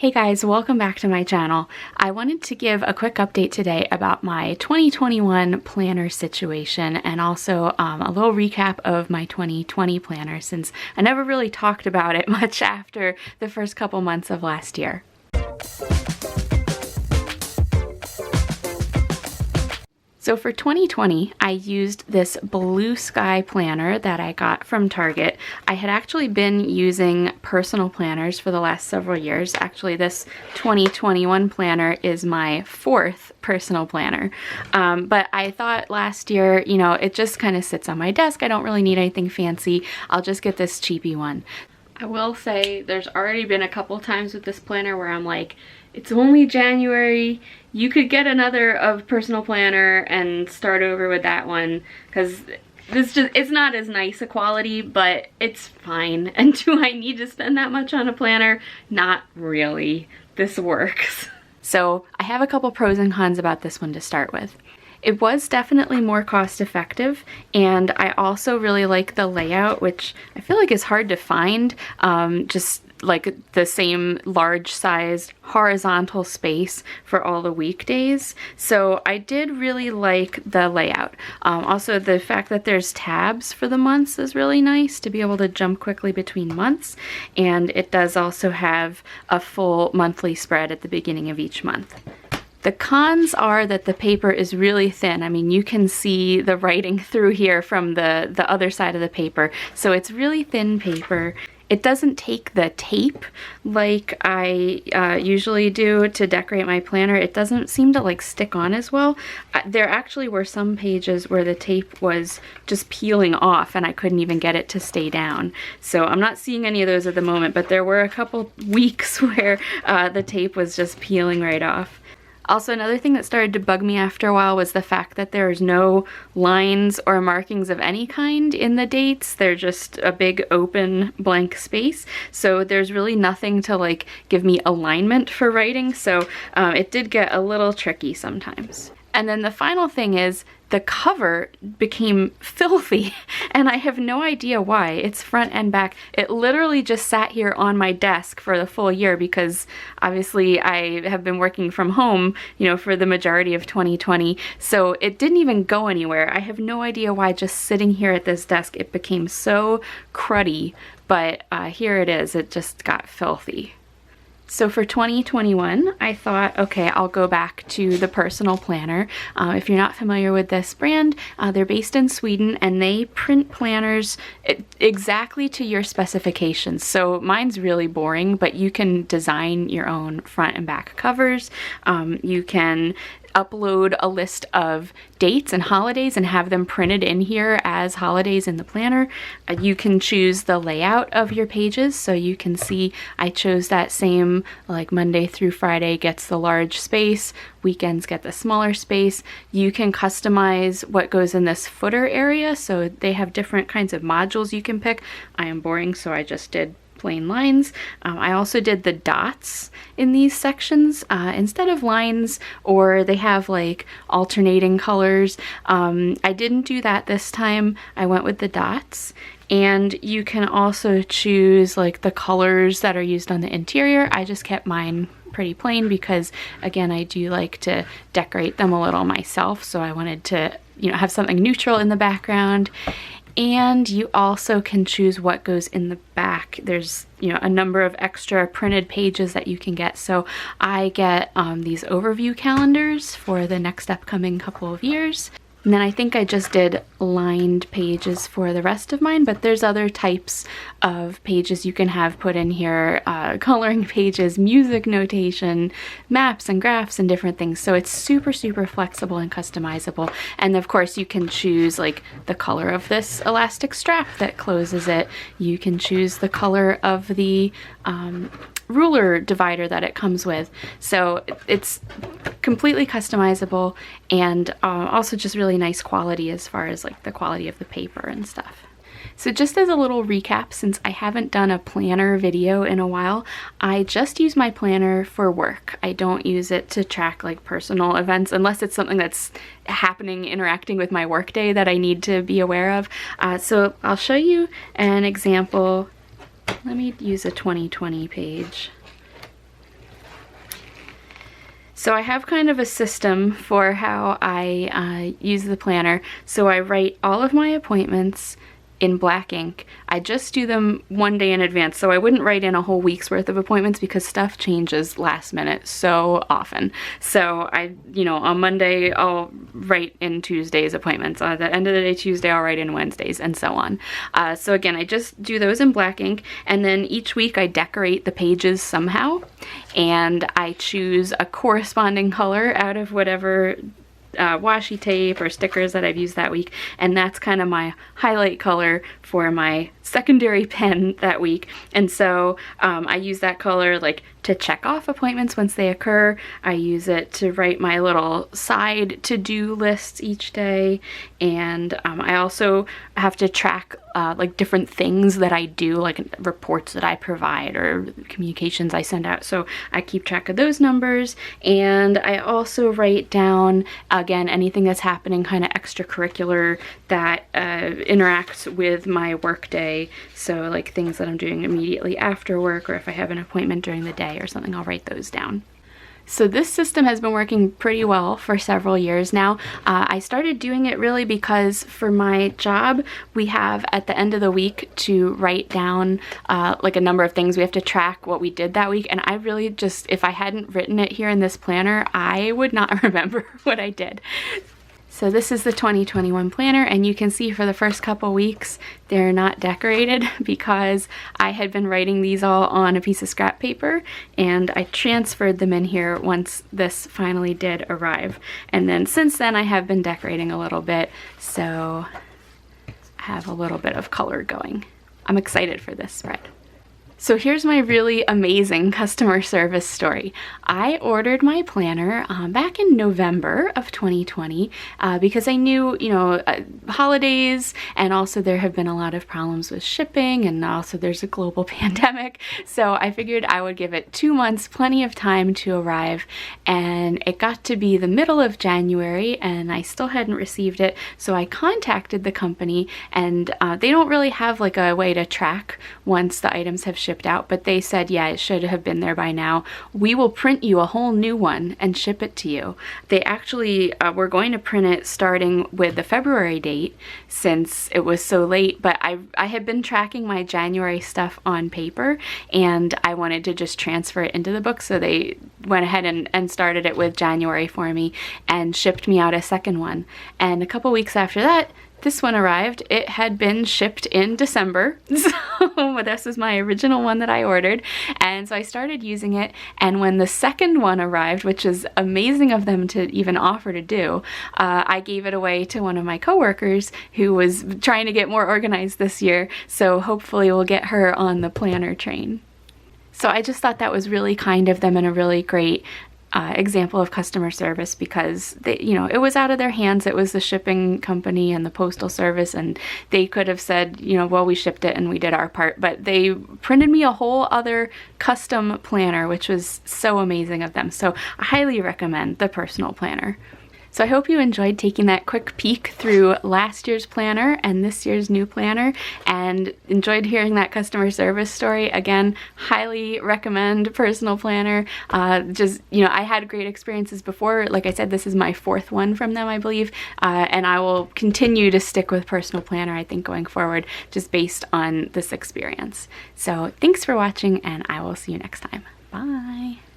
Hey guys, welcome back to my channel. I wanted to give a quick update today about my 2021 planner situation and also a little recap of my 2020 planner since I never really talked about it much after the first couple months of last year. So for 2020, I used this Blue Sky planner that I got from Target. I had actually been using personal planners for the last several years. Actually, this 2021 planner is my fourth personal planner. But I thought last year, you know, it just kind of sits on my desk. I don't really need anything fancy. I'll just get this cheapy one. I will say there's already been a couple times with this planner where I'm like, it's only January, you could get another of personal planner and start over with that one because it's not as nice a quality, but it's fine. And do I need to spend that much on a planner? Not really. This works. So I have a couple pros and cons about this one to start with. It was definitely more cost effective, and I also really like the layout, which I feel like is hard to find, just like the same large sized horizontal space for all the weekdays. So I did really like the layout. Also the fact that there's tabs for the months is really nice to be able to jump quickly between months, and it does also have a full monthly spread at the beginning of each month. The cons are that the paper is really thin. I mean, you can see the writing through here from the other side of the paper. So it's really thin paper. It doesn't take the tape like I usually do to decorate my planner. It doesn't seem to like stick on as well. There actually were some pages where the tape was just peeling off and I couldn't even get it to stay down. So I'm not seeing any of those at the moment, but there were a couple weeks where the tape was just peeling right off. Also, another thing that started to bug me after a while was the fact that there's no lines or markings of any kind in the dates. They're just a big open blank space. So there's really nothing to like give me alignment for writing. So it did get a little tricky sometimes. And then the final thing is the cover became filthy and I have no idea why. It's front and back. It literally just sat here on my desk for the full year because obviously I have been working from home, you know, for the majority of 2020. So it didn't even go anywhere. I have no idea why just sitting here at this desk it became so cruddy, but here it is. It just got filthy. So for 2021, I thought, okay, I'll go back to the personal planner. If you're not familiar with this brand, they're based in Sweden and they print planners exactly to your specifications. So mine's really boring, but you can design your own front and back covers. You can upload a list of dates and holidays and have them printed in here as holidays in the planner. You can choose the layout of your pages, so you can see I chose that same like Monday through Friday gets the large space, weekends get the smaller space. You can customize what goes in this footer area, so they have different kinds of modules you can pick. I am boring, so I just did plain lines. I also did the dots in these sections instead of lines, or they have like alternating colors. I didn't do that this time. I went with the dots. And you can also choose like the colors that are used on the interior. I just kept mine pretty plain because again, I do like to decorate them a little myself. So I wanted to, you know, have something neutral in the background. And you also can choose what goes in the back. There's, you know, a number of extra printed pages that you can get. So I get these overview calendars for the next upcoming couple of years. And then I think I just did lined pages for the rest of mine, but there's other types of pages you can have put in here, coloring pages, music notation, maps and graphs and different things. So it's super, super flexible and customizable. And of course you can choose like the color of this elastic strap that closes it. You can choose the color of the ruler divider that it comes with. So it's completely customizable and also just really nice quality as far as like the quality of the paper and stuff. So just as a little recap, since I haven't done a planner video in a while, I just use my planner for work. I don't use it to track like personal events unless it's something that's happening, interacting with my workday that I need to be aware of. So I'll show you an example. Let me use a 2020 page. So I have kind of a system for how I use the planner. So I write all of my appointments in black ink. I just do them one day in advance, so I wouldn't write in a whole week's worth of appointments because stuff changes last minute so often. So on Monday I'll write in Tuesday's appointments. At the end of the day Tuesday I'll write in Wednesdays, and so on. So again, I just do those in black ink, and then each week I decorate the pages somehow, and I choose a corresponding color out of whatever washi tape or stickers that I've used that week, and that's kind of my highlight color for my secondary pen that week. And so I use that color like to check off appointments once they occur. I use it to write my little side to-do lists each day, and I also have to track like different things that I do, like reports that I provide or communications I send out. So I keep track of those numbers, and I also write down, again, anything that's happening kind of extracurricular that interacts with my work day. So like things that I'm doing immediately after work, or if I have an appointment during the day or something, I'll write those down. So this system has been working pretty well for several years now. I started doing it really because for my job, we have at the end of the week to write down like a number of things. We have to track what we did that week, and I really just, if I hadn't written it here in this planner, I would not remember what I did. So this is the 2021 planner, and you can see for the first couple weeks they're not decorated because I had been writing these all on a piece of scrap paper, and I transferred them in here once this finally did arrive. And then since then I have been decorating a little bit, so I have a little bit of color going. I'm excited for this spread. So here's my really amazing customer service story. I ordered my planner back in November of 2020 because I knew, holidays, and also there have been a lot of problems with shipping, and also there's a global pandemic. So I figured I would give it 2 months, plenty of time to arrive, and it got to be the middle of January and I still hadn't received it. So I contacted the company, and they don't really have like a way to track once the items have shipped out, but they said, yeah, it should have been there by now. We will print you a whole new one and ship it to you. They actually were going to print it starting with the February date since it was so late, but I had been tracking my January stuff on paper, and I wanted to just transfer it into the book, so they went ahead and started it with January for me and shipped me out a second one. And a couple weeks after that, this one arrived. It had been shipped in December, so this was my original one that I ordered, and so I started using it. And when the second one arrived, which is amazing of them to even offer to do, I gave it away to one of my coworkers who was trying to get more organized this year, so hopefully we'll get her on the planner train. So I just thought that was really kind of them and a really great example of customer service, because they, it was out of their hands. It was the shipping company and the postal service, and they could have said, well, we shipped it and we did our part, but they printed me a whole other custom planner, which was so amazing of them. So I highly recommend the personal planner. So I hope you enjoyed taking that quick peek through last year's planner and this year's new planner, and enjoyed hearing that customer service story. Again, highly recommend personal planner. I had great experiences before. Like I said, this is my 4th one from them, I believe, and I will continue to stick with personal planner, I think, going forward, just based on this experience. So thanks for watching, and I will see you next time. Bye!